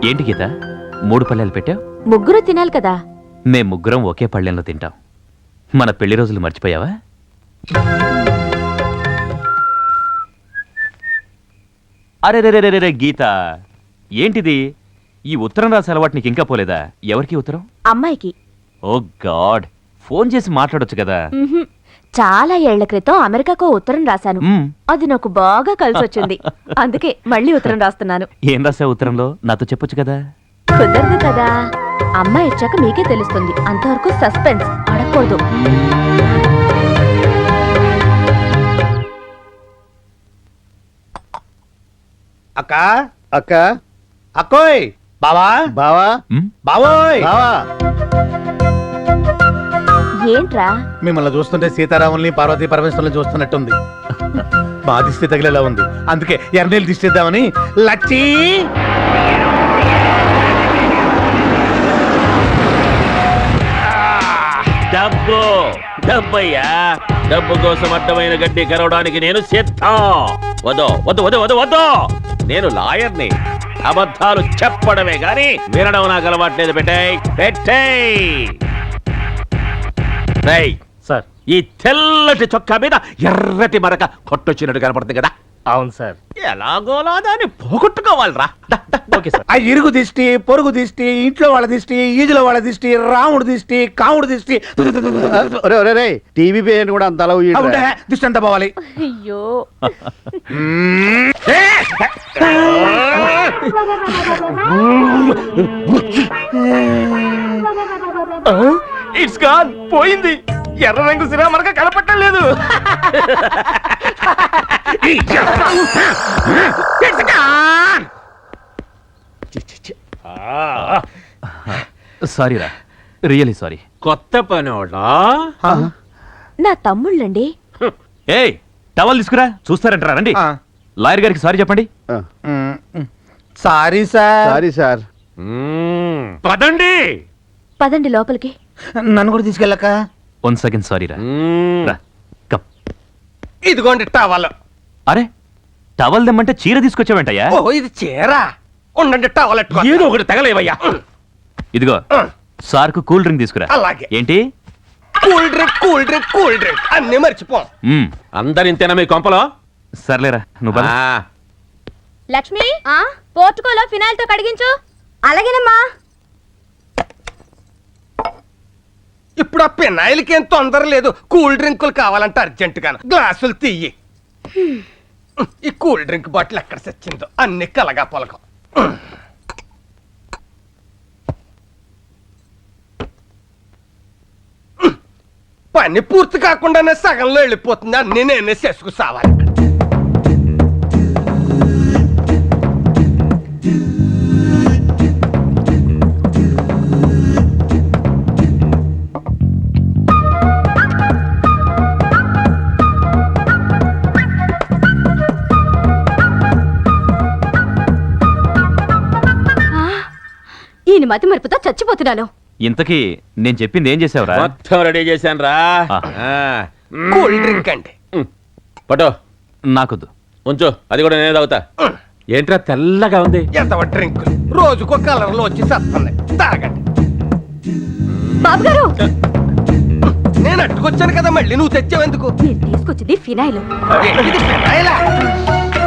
ఏంటి గీత 3 పళ్ళెలు పెట్టావు? ముగ్గురు తినాలి కదా. మేం ముగ్గురం ఒకే పళ్ళెంలో తింటాం. మన పెళ్లి రోజులు మర్చిపోయావా? అరే రే గీత, ఏంటిది? ఈ ఉత్తరం రాసే అలవాటు నీకు ఇంకా పోలేదా? ఎవరికి ఉత్తరం? అమ్మాయికి. ఓ గాడ్, ఫోన్ చేసి మాట్లాడొచ్చు కదా. చాలా ఏళ్ల క్రితం అమెరికాకు ఉత్తరం రాశాను. అది నాకు బాగా కలిసొచ్చింది. అందుకే మళ్ళీ ఉత్తరం రాస్తున్నాను. ఏం రాసావు ఉత్తరంలో? నాతో చెప్పొచ్చు కదా. కుదరదు కదా, అమ్మాయి ఇచ్చాక మీకే తెలుస్తుంది. అంతవరకు సస్పెన్స్, అడగకూడదు. అక్క అక్క అక్కోయ్, బావా బావా బావోయ్ బావా. ఏంట్రా? మిమ్మల్ని చూస్తుంటే సీతారాముల్ని పార్వతీ పరమేశ్వరుల్ని చూస్తున్నట్టుంది. మా దిష్టి తగిలేలా ఉంది, అందుకే ఎర్రనీళ్ళు దిష్టిద్దామని. లచ్చి డబ్బు డబ్బయ్యా, డబ్బు కోసం అడ్డమైన గడ్డి కరవడానికి నేను సిద్ధం. వద్దు వద్దు వద్దు వద్దు వద్దు, నేను లాయర్ని. అబద్ధాలు చెప్పడమే గాని వినడం నాకు అలవాట్లేదు. పెట్టేయ్ సార్, ఈ తెల్లటి చొక్కా మీద ఎర్రటి మరక కొట్టొచ్చినట్టు కనపడుతుంది కదా. అవును సార్. ఎలాగోలా దాన్ని పోగొట్టుకోవాలరా. Okay sir. ఆ ఇరుగు దిష్టి, పొరుగు దిష్టి, ఇంట్లో వాళ్ళ దిష్టి, ఈజులో వాళ్ళ దిష్టి, రాముడు దిష్టి, కాముడు దిష్టి. టీవీ పేరు కూడా అంత అలా దిష్టి అంతా పోవాలి. అయ్యో, ఇట్స్ గాన్, పోయింది. ఎర్ర రంగు సిరా మనకు కనపట్టం లేదు. సారీరా, రియలీ సారీ. కొత్త పనోడా? నా తమ్ముళ్ళండి. ఏయ్, టవల్ తీసుకురా, చూస్తారంటారా? రండి, లాయర్ గారికి సారీ చెప్పండి. Sorry sir. Sorry sir. పదండి పదండి లోపలికి. నన్ను కూడా తీసుకెళ్ళక. 1 సెకండ్, సారీరా. రా, కమ్. ఇదిగోండి టవల్. అరే, టవల్ దమ్మంటే చీర తీసుకొచ్చావంటయ్యా? ఓ, ఇది చీర. ఉండండి, టవల్ ఎట్టుకో. ఏదో ఒకటి తగలేవయ్యా. ఇదిగో, సార్కు కూల్ డ్రింక్ తీసుకురా. అలాగే. ఏంటి? Cool drink, cool drink, cool drink అన్ని మర్చిపోం. అందరింతేనా మీ కొంపలో? సర్లేరా, నువ్వు పద. లక్ష్మి, పోర్టుకోలో ఫినాయిల్ తో కడిగించు. అలాగేనమ్మా. ఇప్పుడు ఆ పెనాయిల్కి ఏం తొందర లేదు. కూల్ డ్రింకులు కావాలంటే అర్జెంట్ గాను. గ్లాసులు తీయి. ఈ కూల్ డ్రింక్ బాటిల్ ఎక్కడ చచ్చిందో, అన్ని కలగా పొలకం. పని పూర్తి కాకుండానే సగంలో వెళ్ళిపోతుంది. అన్ని నేనే చేసుకు సావాలి. ఈయన మతి మరుపుతో చచ్చిపోతున్నాను. ఇంతకీ నేను చెప్పింది ఏం చేసావురా? మొత్తం రెడీ చేశాను రా. కూల్ డ్రింక్ అండి. పటో నాకొద్దు. ఉంచు, అది కూడా నేనే తాగుతా. ఏంట్రా తెల్లగా ఉంది? ఎంత డ్రింకులు రోజుకో కలర్ లో వచ్చి సత్తున్నాయి. తాగండి. బాబు గారు, నేను అట్టుకొచ్చాను కదా, మళ్ళీ నువ్వు తెచ్చావెందుకు? నేను తీసుకొచ్చింది ఫినాయిల్. ఇది పెనాయిలా?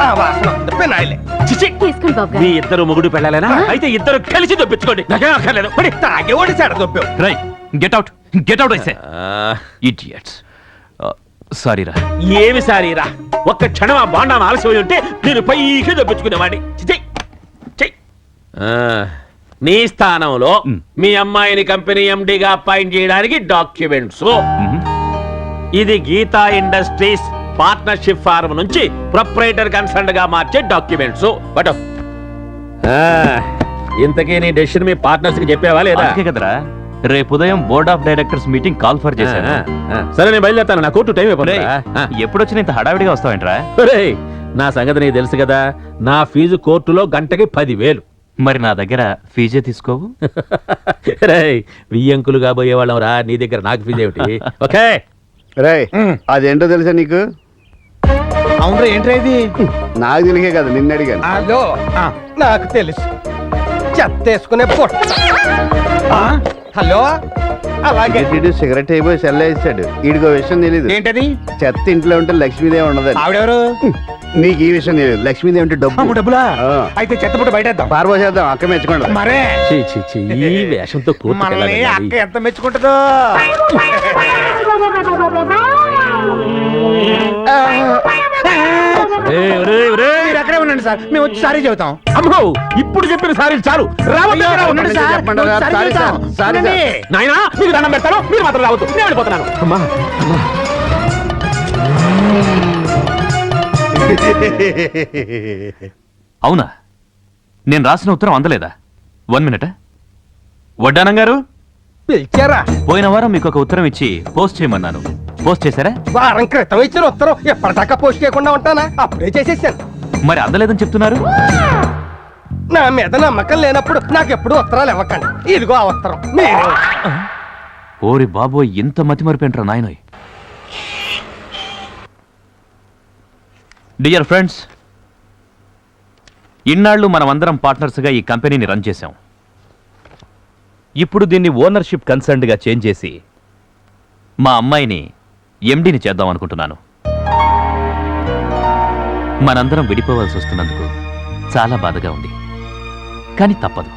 ఆ వాసన వస్తుంది. పెనాయిలే. తీసుకోండి బాబు మీ గారు. ఇద్దరు మొగుడు పెళ్ళాలేనా? అయితే ఇద్దరు కలిసి దొప్పించుకోండి. నాకేం అక్కర్లేదు. పడి. తాగేవాడి చెడ దొప్పావు. రై, గెట్ అవుట్, గెట్ అవుట్ ఐసే. ఇడియట్స్. సారీరా. ఏమి సారీరా? ఒక్క క్షణం ఆ బాండాను ఆలస్యం ఉంటే నేను పైకి దొప్పించుకునేవాడిని. నీ స్థానంలో మీ అమ్మాయిని కంపెనీ ఎండిగా అపాయింట్ చేయడానికి డాక్యుమెంట్స్. ఇది గీతా ఇండస్ట్రీస్ పార్ట్నర్షిప్ ఫార్మ్ నుంచి ప్రొప్రైటర్ కన్సర్న్ గా మార్చే డాక్యుమెంట్స్. బట్ ఇంతకీ నీ డెసిషన్ మీ పార్ట్నర్స్ కి చెప్పావా లేదా? కదరా, రేపు ఉదయం board of directors meeting call for చేశాను. సరే, నేను బయలుదేరుతాను. నా కోర్టు టైం అయిపోయింది. ఎప్పుడొచ్చినా ఇంత హడావిడిగా వస్తావేంట్రా? నా సంగతి నీకు తెలుసు కదా. నా ఫీజు కోర్టులో గంటకి 10,000. మరి నా దగ్గర ఫీజే తీసుకోవు. వియ్యంకులు కాబోయే వాళ్ళం రా, నీ దగ్గర నాకు ఫీజు ఏమిటి? ఓకే రే, అదేంటో తెలుసా నీకు? అవునరా ఏంట్రా ఇది నాకు తెలియకే కదా నిన్ను అడిగాను. హలో ఆ. నాకు తెలుసు చెత్త వేసుకునే పొట్ట ఆ? హలో అలాగే ఇటు సిగరెట్ అయిపోయి సెల్ వేసాడు. వీడికో విషయం తెలీదు. ఏంటది చెత్త ఇంట్లో ఉంటే లక్ష్మీదేవి ఉండదని. ఆవిడెవరు నీకు ఈ విషయం తెలియదు. లక్ష్మీదేవి ఉంటే అమ్మ డబ్బు. డబ్బులా ఆ. అయితే చెత్తపుట్ట బయటేద్దాం పారబోసేద్దాం, అక్క మెచ్చుకోండి. మరే చీ, చీ, చీ, ఈ వేషంతో కోర్టుకు మనల్ని వెళ్ళాలి. అక్క ఎంత మెచ్చుకుంటుందో ఏయ్, ఒరేయ్, ఒరేయ్. మీరు అక్కడే ఉండండి సార్ మేము వచ్చి సారీ చెబుతాం అమ్మో ఇప్పుడు చెప్పిన సారీ చాలు రావద్దు, అయ్యో, రావద్దు. ఉండండి సార్, చెప్పండి, మేము సారీ సారీ చెబుతాం. సార్, సారీ ఉండండి. నాయనా మీకు దండం పెడతాను, మీరు మాత్రం రావద్దు, నేను వెళ్ళిపోతున్నాను. అమ్మా అమ్మా. అవునా నేను రాసిన ఉత్తరం అందలేదా? 1 మినిట్. వడ్డానం గారు, పిలిచారా పోయిన వారం మీకు ఒక ఉత్తరం ఇచ్చి పోస్ట్ చేయమన్నాను. పోస్ట్ చేశారా? వారం క్రితం ఇచ్చిన ఉత్తరం ఎప్పటిదాకా పోస్ట్ చేయకుండా ఉంటానా? అప్పుడే చేసేసాను. మరి అందలేదని చెప్తున్నారు. నా మీద నమ్మకం లేనప్పుడు నాకు ఎప్పుడు ఉత్తరాలు ఇవ్వకండి. ఇదిగో ఆ ఉత్తరం మీరు. ఓరి బాబోయ్, ఇంత మతిమరిపోయింట్రా నాయనోయ్. డియర్ ఫ్రెండ్స్, ఇన్నాళ్ళు మనమందరం పార్ట్నర్స్గా ఈ కంపెనీని రన్ చేశాం. ఇప్పుడు దీన్ని ఓనర్షిప్ కన్సర్న్డ్గా చేంజ్ చేసి మా అమ్మాయిని ఎండీని చేద్దాం అనుకుంటున్నాను. మనందరం విడిపోవాల్సి వస్తున్నందుకు చాలా బాధగా ఉంది, కానీ తప్పదు.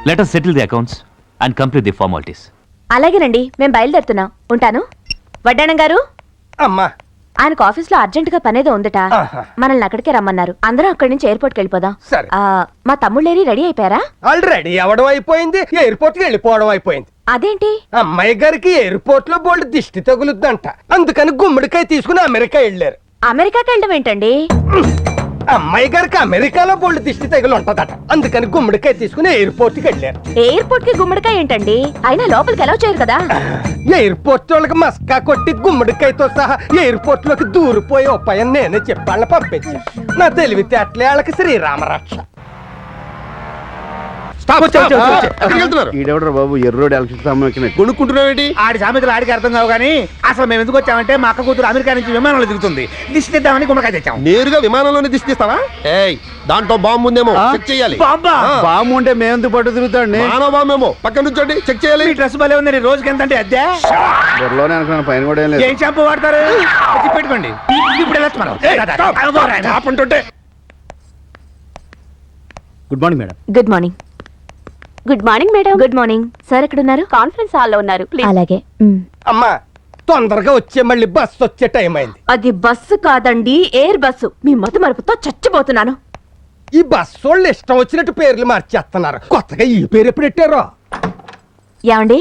Let us settle the accounts and complete the formalities. అలాగేనండి, మేము బయలుదేరుతున్నాం. ఉంటాను. వడ్డాణం గారు, అమ్మా ఆయనకు ఆఫీస్ లో అర్జెంట్ గా పనేదో ఉందట. ఆహా. మనల్ని అక్కడికే రమ్మన్నారు. అందరం అక్కడి నుంచి ఎయిర్పోర్ట్కి వెళ్ళిపోదాం. సరే. మా తమ్ముళ్ళేరి రెడీ అయిపోయారా? ఆల్రెడీ అవడం అయిపోయింది, ఎయిర్పోర్ట్ కి వెళ్ళిపోవడం అయిపోయింది. అదేంటి? అమ్మాయి గారికి ఎయిర్పోర్ట్ లో బోల్డ్ దిష్టి తగులుద్దంట. అందుకని గుమ్మడికాయ తీసుకుని అమెరికా వెళ్ళారు. అమెరికాకి వెళ్ళడం ఏంటండి? అమ్మాయి గారికి అమెరికాలో బోల్డ్ దిష్టి తగులు ఉంటదట. అందుకని గుమ్మడికాయ తీసుకుని ఎయిర్పోర్ట్ కి వెళ్ళారు. ఎయిర్పోర్ట్ కి గుమ్మడికాయ ఏంటండి? అయినా లోపలికి ఎలా చేయరు కదా. ఎయిర్పోర్ట్ వాళ్ళకి మస్కా కొట్టి గుమ్మడికాయతో సహా ఎయిర్పోర్ట్ లోకి దూరిపోయే ఉపాయం నేనే చెప్పాలని పంపించాను. నా తెలివితేటలే వాళ్ళకి శ్రీరామరక్ష. ఈడెవడరా బాబు ఎర్రోడు ఎలక్ట్రిక్ స్తంభం ఎక్కినట్టు. కొనుక్కుంటున్నావేంటి? ఆడి సామెతలు ఆడికి అర్థం కావు కానీ అసలు మేము ఎందుకు వచ్చామంటే మా అక్క కూతురు అమెరికా నుంచి విమానంలో దిగుతుంది. దిష్టి తెద్దామని గుమ్మడికాయ తెచ్చాం. నేరుగా విమానంలోనే దిష్టిస్తావా? ఏయ్, దాంట్లో బాంబు ఉందేమో ఆ? చెక్ చేయాలి. బాంబా? బాము ఉంటే మేమెందుకు పట్టు తిరుగుతాండి. మానవ బాంబేమో పక్కన నుంచోండి, చెక్ చేయాలి. ఈ డ్రెస్ భలే ఉంది. రోజుకి ఎంత అంటే అద్దె? బుర్రలోనే అనుకున్నాను, పైన కూడా ఏం లేదు. ఏం షాంపూ వాడతారు? అది పెట్టుకోండి. ఇప్పుడు వెళ్ళొచ్చు మనం. ఆపుంటుంటే good morning madam. Good morning. Good morning madam. Good morning. Sir ఎక్కడున్నారు? కాన్ఫరెన్స్ హాల్లో ఉన్నారు. అలాగే. అమ్మా తొందరగా వచ్చే, మళ్ళీ బస్సు వచ్చే టైం అయింది. అది బస్సు కాదండి, ఎయిర్ బస్సు. మీ మత మరుపుతో చచ్చిపోతున్నాను. ఈ బస్సు వాళ్ళు ఇష్టం వచ్చినట్టు పేర్లు మార్చేస్తున్నారు. కొత్తగా ఈ పేరు ఎప్పుడు పెట్టారో? ఏమండి?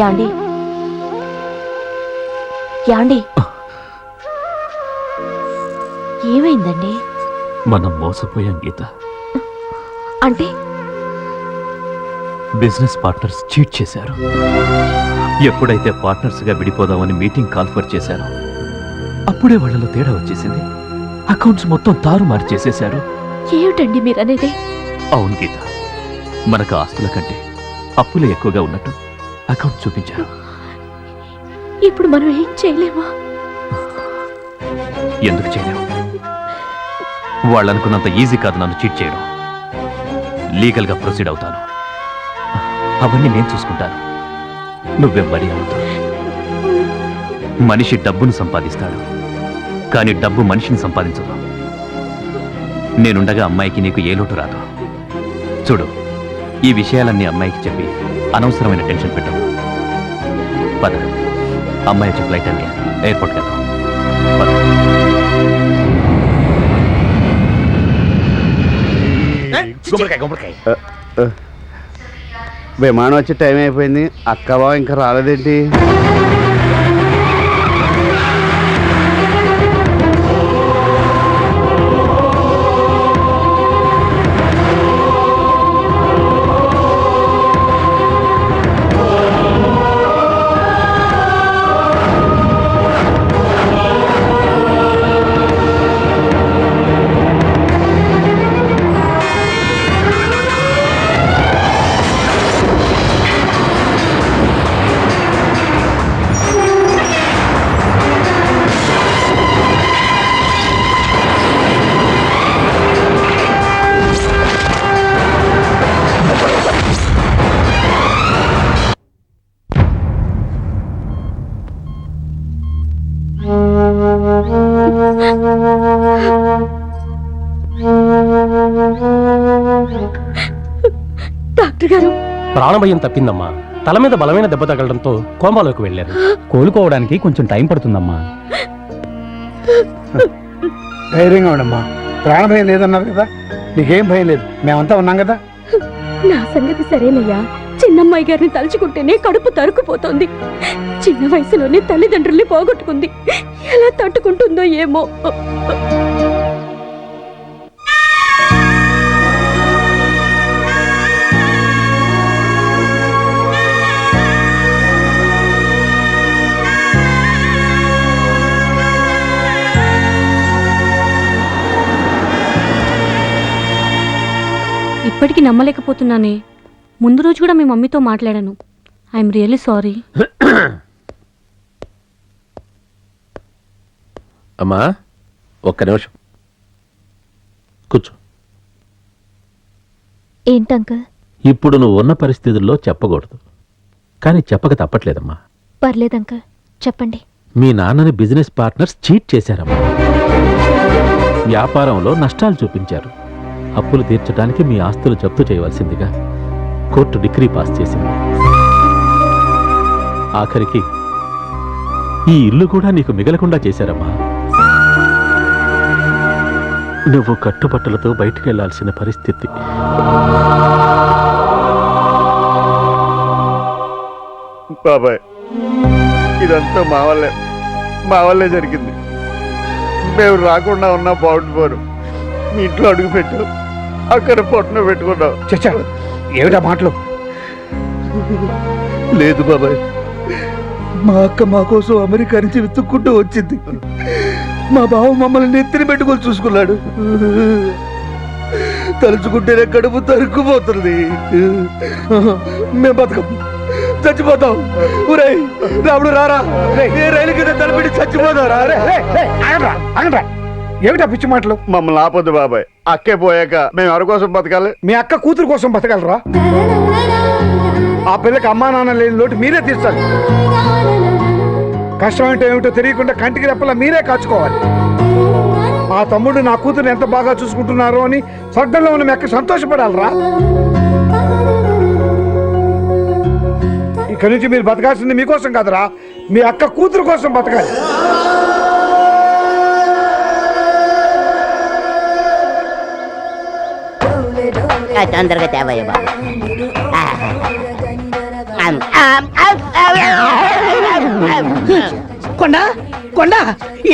యాండి? యాండి? ఏమైందండి? మనం మోసపోయాం గీత. అంటే బిజినెస్ పార్ట్నర్స్ చీట్ చేశారు. ఎప్పుడైతే పార్ట్నర్స్గా విడిపోదామని మీటింగ్ కాన్ఫర్ చేశారో అప్పుడే వాళ్ళలో తేడా వచ్చేసింది. అకౌంట్స్ మొత్తం తారుమారు చేసేశారు. ఏమిటండి మీరనేది? అవును గీత, మనకు ఆస్తుల కంటే అప్పులే ఎక్కువగా ఉన్నట్టు అకౌంట్ చూపించారు. ఇప్పుడు మనం ఏం చేయలేమా? ఎందుకు చేయలేము? వాళ్ళు అనుకున్నంత ఈజీ కాదు నన్ను చీట్ చేయడం. లీగల్గా ప్రొసీడ్ అవుతాను. అవన్నీ నేను చూసుకుంటాను. నువ్వేం వరి అవ్వద్దు. మనిషి డబ్బును సంపాదిస్తాడు, కానీ డబ్బు మనిషిని సంపాదించదు. నేనుండగా అమ్మాయికి నీకు ఏ లోటు రాదు. చూడు, ఈ విషయాలన్నీ అమ్మాయికి చెప్పి అనవసరమైన టెన్షన్ పెట్టవు. పద, అమ్మాయి వచ్చి ఫ్లైట్ అన్ని ఎయిర్పోర్ట్కి వెళ్దాం. పద. గుమ్మడికాయ గుమ్మడికాయ. విమానం వచ్చే టైం అయిపోయింది. అక్క బావ ఇంకా రాలేదేంటి? డాక్టర్ గారు, ప్రాణభయం తప్పిందమ్మా. తల మీద బలమైన దెబ్బ తగలడంతో కోమాలోకి వెళ్ళారు. కోలుకోవడానికి కొంచెం టైం పడుతుందమ్మా. ధైర్యంగా ఉండమ్మా. ప్రాణభయం లేదన్నారు కదా, నీకేం భయం లేదు, మేమంతా ఉన్నాం కదా. నా సంగతి సరేనయ్యా. చిన్నమ్మాయి గారిని తలుచుకుంటేనే కడుపు తరుక్కుపోతోంది. చిన్న వయసులోనే తల్లిదండ్రుల్ని పోగొట్టుకుంది. ఎలా తట్టుకుంటుందో ఏమో. ఇప్పటికీ నమ్మలేకపోతున్నానే. ముందు రోజు కూడా మీ మమ్మీతో మాట్లాడాను. I'm really sorry. అమ్మా ఒక్క నిమిషం కూర్చో. ఏంటంకల్? ఇప్పుడు నువ్వు ఉన్న పరిస్థితుల్లో చెప్పకూడదు, కానీ చెప్పక తప్పట్లేదమ్మా. పర్లేదంకల్, చెప్పండి. మీ నాన్నని బిజినెస్ పార్ట్నర్స్ చీట్ చేశారమ్మా. వ్యాపారంలో నష్టాలు చూపించారు. అప్పులు తీర్చడానికి మీ ఆస్తులు జప్తు చేయవలసిందిగా కోర్టు డిగ్రీ పాస్ చేసింది. ఆఖరికి ఈ ఇల్లు కూడా నీకు మిగలకుండా చేశారమ్మా. నువ్వు కట్టుబట్టలతో బయటికి వెళ్లాల్సిన పరిస్థితి. బాబాయ్, ఇదంతా మా వల్లే జరిగింది. మేము రాకుండా ఉన్నా బాగుండిపోరు. మీ ఇంట్లో అడుగు పెట్టావు, అక్కడ పొట్టన పెట్టుకున్నావు. చచ్చా, ఏమిటా మాటలు? లేదు బాబాయ్, మా అక్క మా కోసం అమెరికా నుంచి వెతుక్కుంటూ వచ్చింది. మా బావ మమ్మల్ని నెత్తిన పెట్టుకొని చూసుకున్నాడు. తలుచుకుంటేనే కడుపు తరుక్కుపోతుంది. మేము బతకం, చచ్చిపోతాం. ఊరేయ్ రాముడు రారా, ఏ రైలు కింద తలపెట్టి చచ్చిపోతాం. రా ఏమిటా పిచ్చి మాటలు? మమ్మల్ని ఆపొద్దు బాబాయ్. అక్కే పోయాక మేము ఎవరి కోసం బతకాలి? మీ అక్క కూతురు కోసం బతకాలరా? ఆ పిల్లకి అమ్మా నాన్న లేని లోటు మీరే తీర్చాలి. కష్టం అంటే ఏమిటో తెలియకుండా కంటికి రెప్పలా మీరే కాచుకోవాలి. మా తమ్ముడు నా కూతురు ఎంత బాగా చూసుకుంటున్నారో అని స్వర్గంలో ఉన్న మీ అక్క సంతోషపడాలరా? ఇక్కడి నుంచి మీరు బతకాల్సింది మీకోసం కాదురా, మీ అక్క కూతురు కోసం బతకాలి. తొందరగా తేవయ్య బాబు. కొండ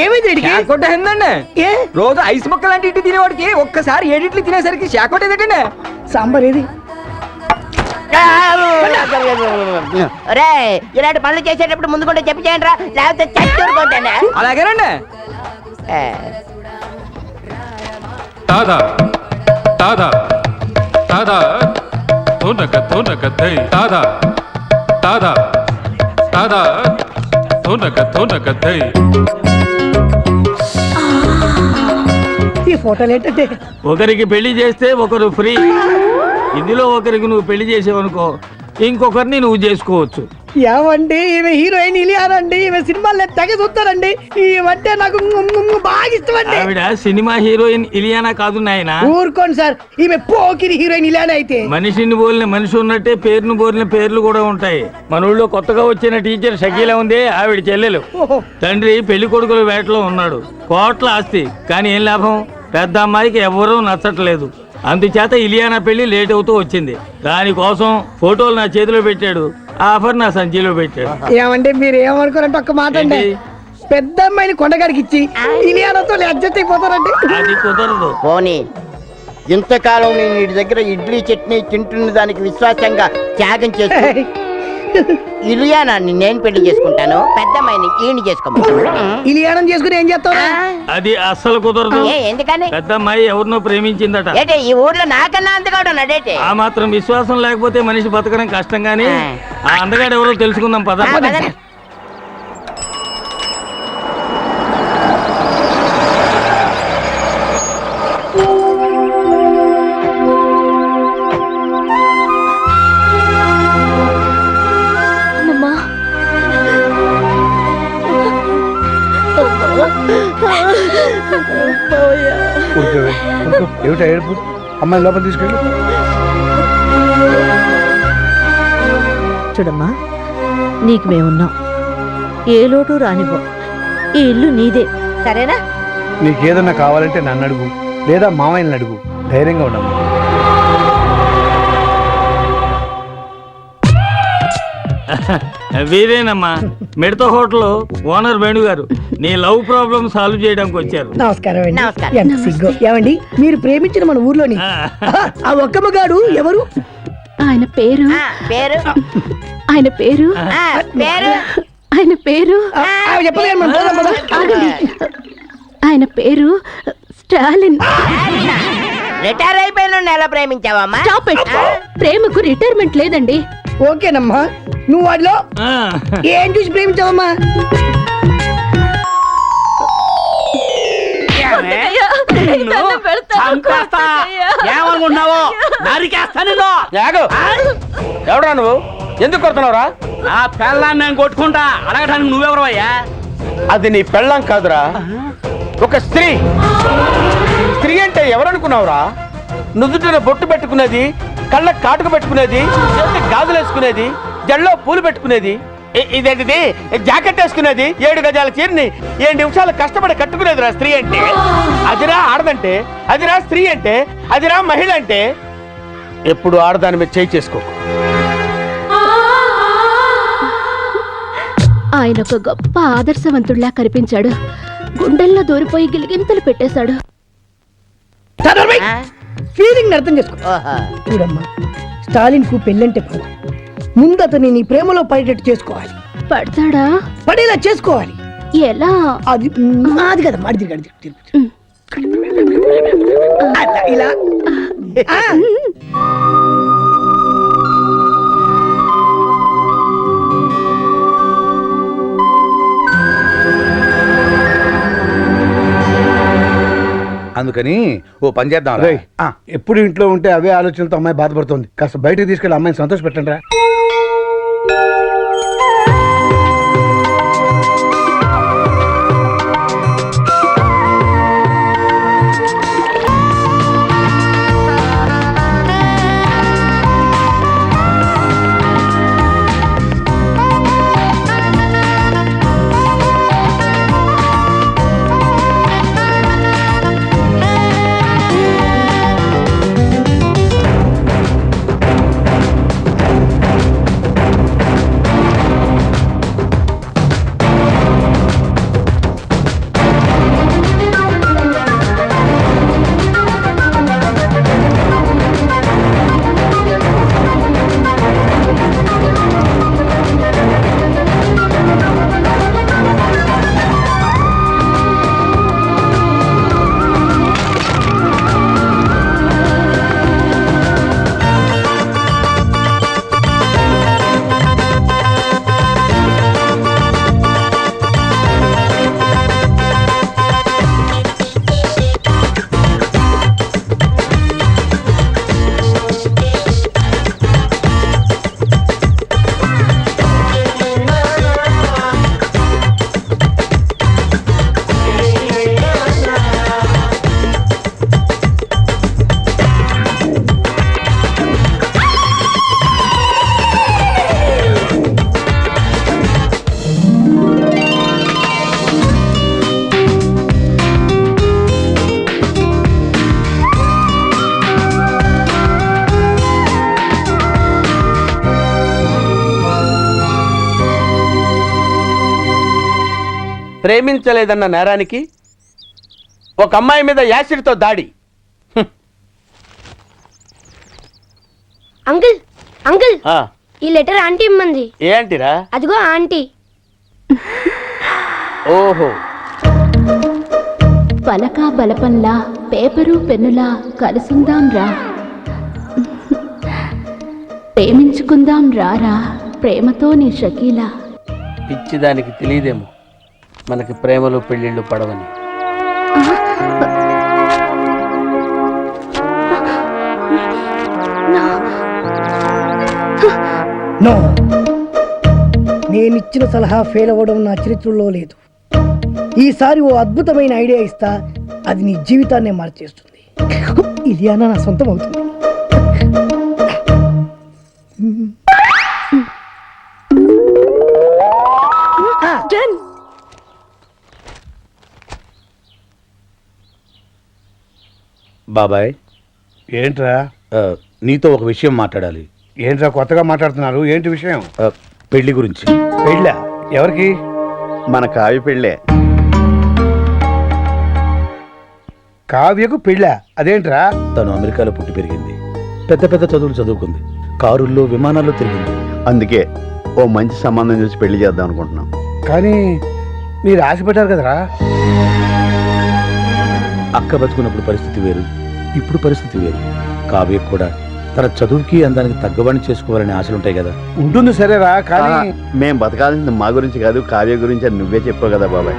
ఏమైంది? ఏందండి ఏ రోజు ఐస్ మొక్క లాంటి ఇటు తినేవాడికి ఒక్కసారి ఏడిట్లు తినేసరికి షాకోట్ ఏదంటే సాంబార్ ఏది? ఇలాంటి పనులు చేసేటప్పుడు ముందు కూడా చెప్పి చేయండి రా, లేకపోతే చచ్చూరుకుంటాను. అలాగేనండి. తాదా తాదా తాదా తోనక తోనక దై తాదా తాదా తాదా తోనక తోనక దై. ఈ ఫోటోలు ఏంటంటే ఒకరికి పెళ్లి చేస్తే ఒకరు ఫ్రీ. ఇందులో ఒకరికి నువ్వు పెళ్లి చేసేవనుకో, ఇంకొకరిని నువ్వు చేసుకోవచ్చు. ఏమండి ఈమె హీరోయిన్ ఇలియానండి. ఈమె సినిమాల్లో తెగ చూస్తారండి. ఈమంటే నాకు బాగా ఇష్టం అండి. ఆవిడ సినిమా హీరోయిన్ ఇలియానా కాదు నాయనా. ఊరుకోండి సార్, ఈమె పోకిరి హీరోయిన్ ఇలియానా అయితే. మనిషిని బోలిన మనిషి ఉన్నట్టే పేరును బోలిన పేర్లు కూడా ఉంటాయి. మన ఊళ్ళో కొత్తగా వచ్చిన టీచర్ షకీలా ఉంది, ఆవిడ చెల్లెలు. తండ్రి పెళ్లి కొడుకుల వేటలో ఉన్నాడు. కోట్ల ఆస్తి, కానీ ఏం లాభం? పెద్ద అమ్మాయికి ఎవరూ నచ్చట్లేదు. అందుచేత ఇలియానా పెళ్లి లేట్ అవుతూ వచ్చింది. దానికోసం ఫోటోలు నా చేతిలో పెట్టాడు, ఆఫర్ నా సంచిలో పెట్టాడు. ఏమంటే మీరు ఏమనుకోరంటే ఒక్క మాట అండి, పెద్ద అమ్మాయిని కొండగారికి ఇచ్చి ఇలియానాతో అడ్జస్ట్ అయిపోతారండి. అది కుదరదు. పోనీ ఇంతకాలం నేను వీడి దగ్గర ఇడ్లీ చట్నీ తింటున్న దానికి విశ్వాసంగా త్యాగం చేసి ఇలియానాన్ని నేను పెళ్లి చేసుకుంటాను, పెద్ద అమ్మాయిని ఈయన చేసుకోమంటాను. ఇలియానం చేసుకుని ఏం చేస్తావు? అది అస్సలు కుదరదు. ఎందుకని? పెద్ద అమ్మాయి ఎవరినో ప్రేమించిందట. ఏంటి ఈ ఊర్లో నాకన్నా అందగాడు ఉన్నాడేంటి? ఆ మాత్రం విశ్వాసం లేకపోతే మనిషి బతకడం కష్టం. గానీ ఆ అందగాడు ఎవరో తెలుసుకుందాం పద. అమ్మా, ఏమిటా ఏడుపు? అమ్మాయి లోపల తీసుకెళ్ళు. చూడమ్మా, నీకు మేమున్నాం. ఏ లోటు రానివ్వం. ఈ ఇల్లు నీదే, సరేనా? నీకేదన్నా కావాలంటే నన్ను అడుగు, లేదా మామయ్యని అడుగు. ధైర్యంగా ఉండమ్మా. వీరేనమ్మా, మిడత హోటల్ ఓనర్ వేణు గారు. నీ లవ్ ప్రాబ్లం సాల్వ్ చేయడానికి వచ్చారు. నమస్కారం అండి. నమస్కారం. ఎంత సిగ్గు. ఏమండి, మీరు ప్రేమించిన మన ఊర్లోని ఆ ఒక్కమ్మగాడు ఎవరు? ఆయన పేరు ఆ, పేరు ఆయన పేరు ఆ, పేరు ఆయన పేరు చెప్పలేదు మనం పోదాం, పోదాం. ఆగండి. ఆయన పేరు స్టాలిన్. రిటైర్ అయిపోయిన ఎలా ప్రేమించావమ్మా? Stop it. ప్రేమకు రిటైర్మెంట్ లేదండి. ఓకేనమ్మా, నువ్వు వాడిలో ఆ, ఏం చూసి ప్రేమించావమ్మా? ఏమనుకుంటున్నావు? నరికేస్తా నిన్ను. ఎవడా నువ్వు? ఎందుకు కొడుతున్నావురా? నా పెళ్ళాన్ని నేను కొట్టుకుంటా. అడగడానికి నువ్వెవరు అయ్యా? అది నీ పెళ్ళం కాదురా, ఒక స్త్రీ. స్త్రీ అంటే ఎవరనుకున్నావురా? నుదుటిన బొట్టు పెట్టుకునేది, కళ్ళ కాటుక పెట్టుకునేది, చేతి గాజులు వేసుకునేది, జల్లో పూలు పెట్టుకునేది, ఇదేంటిది జాకెట్ వేసుకునేది, 7 గజాల చీరని 7 నిమిషాలు కష్టపడి కట్టుకునేదిరా స్త్రీ అంటే. అదిరా ఆడదంటే, అదిరా స్త్రీ అంటే, అదిరా మహిళ అంటే. ఎప్పుడు ఆడదాని మీద చేయి చేసుకో. ఆయన ఒక గొప్ప ఆదర్శవంతుడిలా కనిపించాడు. గుండెల్లో దూరిపోయి గిలిగింతలు పెట్టేశాడు. ఫీలింగ్ అర్థం చేసుకో. ఓహో. చూడమ్మా, స్టాలిన్ కు పెళ్ళంటే పడదు. ముందు అతన్ని నీ ప్రేమలో పడేటట్టు చేసుకోవాలి. పడతాడా? పడేలా చేసుకోవాలి. ఎలా? అది అది కదా మాడి తిరిగి ఇలా ఆ. అందుకని ఓ పని చేద్దాం. రేయ్, ఎప్పుడు ఇంట్లో ఉంటే అవే ఆలోచనలతో అమ్మాయి బాధపడుతుంది. కాస్త బయటకు తీసుకెళ్ళి అమ్మాయిని సంతోష పెట్టండి రా. ప్రేమించలేదన్న నేరానికి ఒక అమ్మాయి మీద యాసిడ్తో దాడి. అంకుల్, అంకుల్, ఆ, ఈ లెటర్ ఆంటీ ఇమ్మంది. ఏ ఆంటీరా? అదిగో ఆంటీ. ఓహో. పలక బలపంలా పేపరు పెన్నులా కలుసుందాం రా, ప్రేమించుకుందాం రారా, ప్రేమతో నీ షకీలా. పిచ్చిదానికి తెలియదేమో మనకి ప్రేమలు పెళ్ళిళ్ళు పడవని. నో, నేనిచ్చిన సలహా ఫెయిల్ అవ్వడం నా చరిత్రలో లేదు. ఈసారి ఓ అద్భుతమైన ఐడియా ఇస్తా, అది నీ జీవితాన్నే మార్చేస్తుంది. నాకు ఇలియానా నా సొంతం అవుతుంది. జన్ బాబాయ్ ఏంట్రా నీతో ఒక విషయం మాట్లాడాలి. ఏంట్రా కొత్తగా మాట్లాడుతున్నారు? ఏంటి విషయం? పెళ్లి గురించి. పెళ్ళా? ఎవరికి? మన కావి పెళ్ళే. కావ్యకు పెళ్ళా? అదేంట్రా? తను అమెరికాలో పుట్టి పెరిగింది, పెద్ద పెద్ద చదువులు చదువుకుంది, కారుల్లో విమానాల్లో తిరిగింది. అందుకే ఓ మంచి సంబంధం చూసి పెళ్లి చేద్దాం అనుకుంటున్నాం. కానీ మీరు ఆశ పెట్టారు కదరా. అక్క బతుకున్నప్పుడు పరిస్థితి వేరు, ఇప్పుడు పరిస్థితి వేరు. కావ్య కూడా తన చదువుకి అందానికి తగ్గవాడిని చేసుకోవాలనే ఆశలుంటాయి కదా. ఉంటుంది సరేరా, కానీ మేం బతకాల్సింది మా గురించి కాదు, కావ్య గురించి అని నువ్వే చెప్పావు కదా బాబాయ్.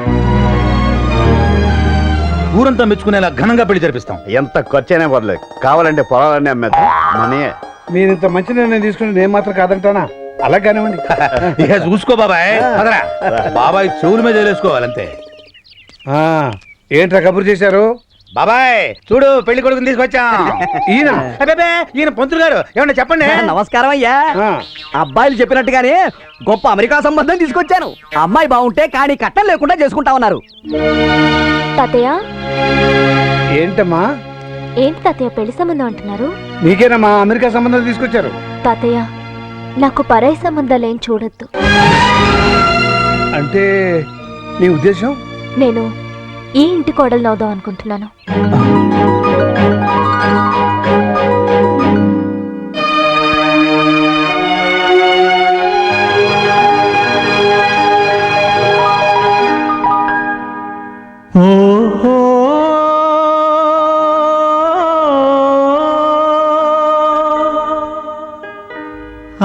ఊరంతా మెచ్చుకునేలా ఘనంగా పెళ్లి జరిపిస్తాం. ఎంత ఖర్చైనా పర్లేదు, కావాలంటే పొలాలన్నీ అమ్మేద్దాం, మనే. మీరు ఇంత మంచి నిర్ణయం తీసుకుని నేను మాత్రం కాదంటానా? అలా కానివ్వండి. ఇక చూసుకో బాబాయ్. పదరా. బాబాయ్ చెవుల మీద వేసుకోవాలంతే. ఏంట్రా కబురు చేశారు? బాబాయ్ చూడు, పెళ్లి కొడుకుని తీసుకొచ్చాం. ఈయన ఈయన పంతులు గారు, ఏమన్నా చెప్పండి. నమస్కారం అయ్యా. ఆ, అబ్బాయిలు చెప్పినట్టుగానే గొప్ప అమెరికా సంబంధం తీసుకొచ్చాను. అమ్మాయి బాగుంటే కానీ కట్టం లేకుండా చేసుకుంటా ఉన్నారు. తాతయ్య ఏంటమ్మా? ఏంటి తాతయ్య పెళ్లి సంబంధం అంటున్నారు? నీకేనమ్మా అమెరికా సంబంధం తీసుకొచ్చారు. తాతయ్య నాకు పరాయి సంబంధాలు ఏం చూడొద్దు. అంటే నీ ఉద్దేశం? నేను ఈ ఇంటి కోడలు అవుదాం అనుకుంటున్నాను.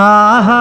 ఆహా